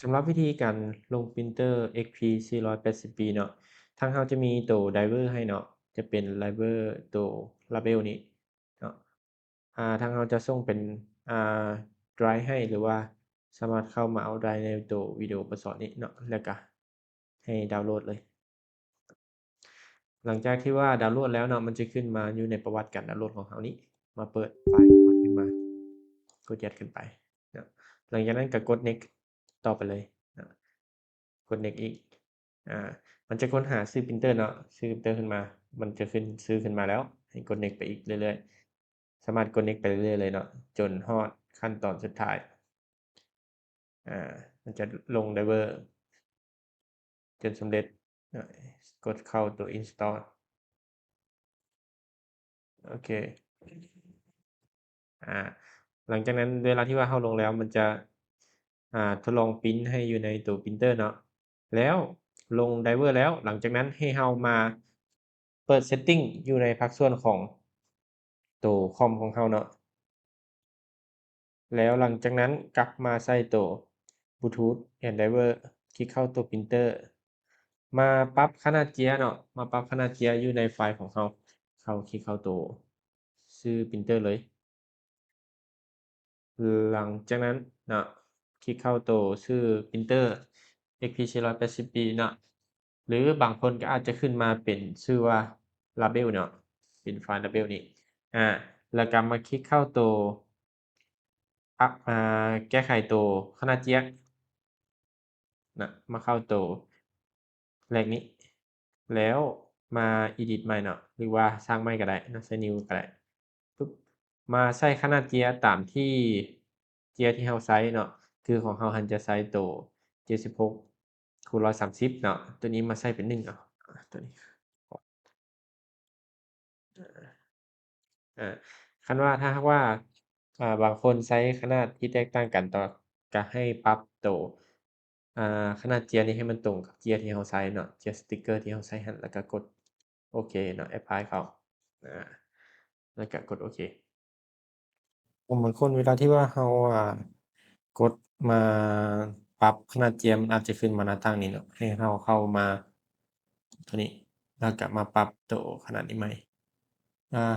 สำหรับวิธีการลง Printer XP 480p เนาะทางเราจะมีตัว driver ให้เนาะจะเป็น driver ตัว Label นี้เนาะทางเราจะส่งเป็นdrive ให้หรือว่าสามารถเข้ามาเอาได้ในตัววิดีโอประสอนนี้เนาะแล้วก็ให้ดาวน์โหลดเลย หลังจากที่ว่าดาวน์โหลดแล้วเนาะมันจะขึ้นมาอยู่ในประวัติการดาวน์โหลดของเรานี้มาเปิดไฟล์ขึ้นมากดยัดขึ้นไปเนาะหลังจากนั้นก็กด next ต่อไปเลยเนาะกด next อีกมันจะค้นหาชื่อ printer เนาะชื่อ printer ขึ้นมามันจะขึ้นชื่อขึ้นมาแล้วให้กด next ไปอีกเรื่อยๆสามารถกด next ไปเรื่อยๆเลยเนาะจนฮอดขั้นตอนสุดท้ายมันจะลง driver จนสำเร็จกดเข้าตัว install โอเคหลังจากนั้นเวลาที่ว่าเราลงแล้วมันจะทดลองพรินต์ให้อยู่ในตัวพรินเตอร์เนาะแล้วลง driver แล้วหลังจากนั้นให้เรามาเปิด setting อยู่ในภาคส่วนของตัวคอมของเราเนาะแล้วหลังจากนั้นกลับมาใส่ตัว Bluetooth and driver คลิกเข้าตัวพรินเตอร์มาปรับขนาดเจียเนาะมาปรับขนาดเจียอยู่ในไฟล์ของเราคลิกเข้าตัวชื่อพรินเตอร์เลย หลังจากนั้นเนาะคลิกเข้าตัวชื่อ printer XP 480p เนาะหรือบางคนก็อาจจะขึ้นมาเป็นชื่อว่า label เนาะเป็นไฟล์ label นี้แล้วก็มาคลิกเข้าตัวแก้ไขตัวขนาดเจี๊ยนะมาเข้าตัวแรกนี้แล้วมา edit ใหม่เนาะหรือว่าสร้างใหม่ก็ได้นะใช้ new ก็ได้ปึ๊บมาใส่ขนาดเจียตามที่เจียที่เราใช้เนาะคือของเราหันจะใช้ตัว76x130เนาะตัวนี้มาใส่เป็น1เอาตัวนี้คันว่าถ้าหากว่าบางคนใช้ขนาดที่แตกต่างกันก็ให้ปรับตัวขนาดเจียนี้ให้มันตรงกับเจียที่เราใช้เนาะเจียสติกเกอร์ที่เราใช้หั้นแล้วก็กดโอเคเนาะ apply เข้าแล้วก็กดโอเคบางคนเวลาที่ว่าเรากดมาปรับขนาดเจียมันอาจจะขึ้นมาหน้าต่างนี้เนาะให้เราเข้ามาตัวนี้แล้วก็มาปรับตัวขนาดนี้ใหม่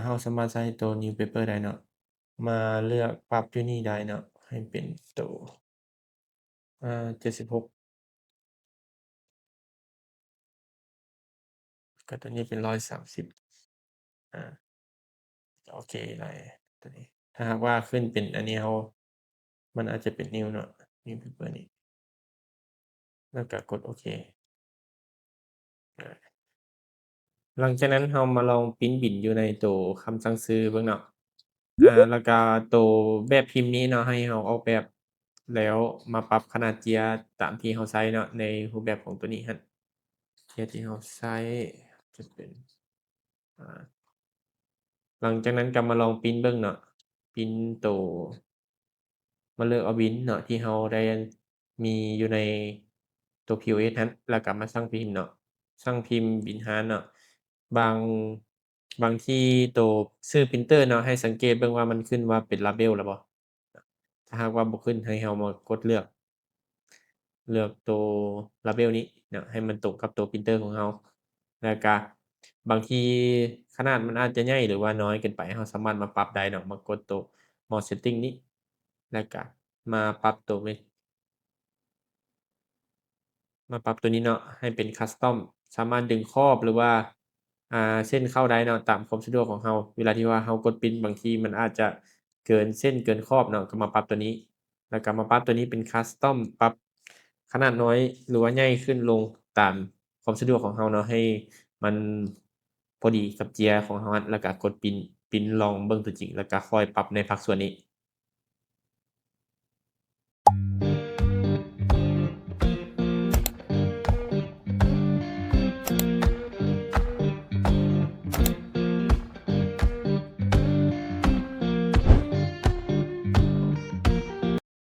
เราสามารถใช้ตัว new paper ได้เนาะมาเลือกปรับอยู่นี่ได้เนาะให้เป็นตัว76ก็ตัวนี้เป็น130โอเคได้ตัวนี้ถ้าหากว่าขึ้นเป็นอันนี้มันอาจจะเป็น new เนาะ new paper นี้แล้วก็กดโอเคหลังจากนั้นเรามาลองพรินต์บิลอยู่ในตัวคำสั่งซื้อเบิ่งเนาะแล้วก็ตัวแบบพิมพ์นี้เนาะให้เราออกแบบแล้วมาปรับขนาดเจียตามที่เราใช้เนาะในรูปแบบของตัวนี้หั้นเจียที่เราใช้จะเป็นหลังจากนั้นก็มาลองพรินต์เบิ่งเนาะพรินต์ตัวมาเลือกเอาบิลเนาะที่เราได้มีอยู่ในตัว POS นั้นแล้วก็มาสั่งพิมพ์เนาะสั่งพิมพ์บิลหารเนาะบางบางที่ตัวชื่อพรินเตอร์เนาะให้สังเกตเบิ่งว่ามันขึ้นว่าเป็น label แล้วบ่ถ้าหากว่าบ่ขึ้นให้เรามากดเลือกตัว label นี้เนาะให้มันตรงกับตัวพรินเตอร์ของเราแล้วก็บางทีขนาดมันอาจจะใหญ่หรือว่าน้อยเกินไปเราสามารถมาปรับได้เนาะมากดตัว more setting นี้แล้วก็มาปรับตัวนี้เนาะให้เป็น custom สามารถดึงครอบหรือว่าเส้นเข้าได้เนาะตามความสะดวกของเราเวลาที่ว่าเรากดพรินต์บางทีมันอาจจะเกินเส้นเกินครอบเนาะก็มาปรับตัวนี้แล้วก็มาปรับตัวนี้เป็น custom ปรับขนาดน้อยหรือว่าใหญ่ขึ้นลงตามความสะดวกของเราเนาะให้มันพอดีกับเจียของเราแล้วก็กดพรินต์ลองเบิ่งตัวจริงแล้วก็ค่อยปรับในภาคส่วนนี้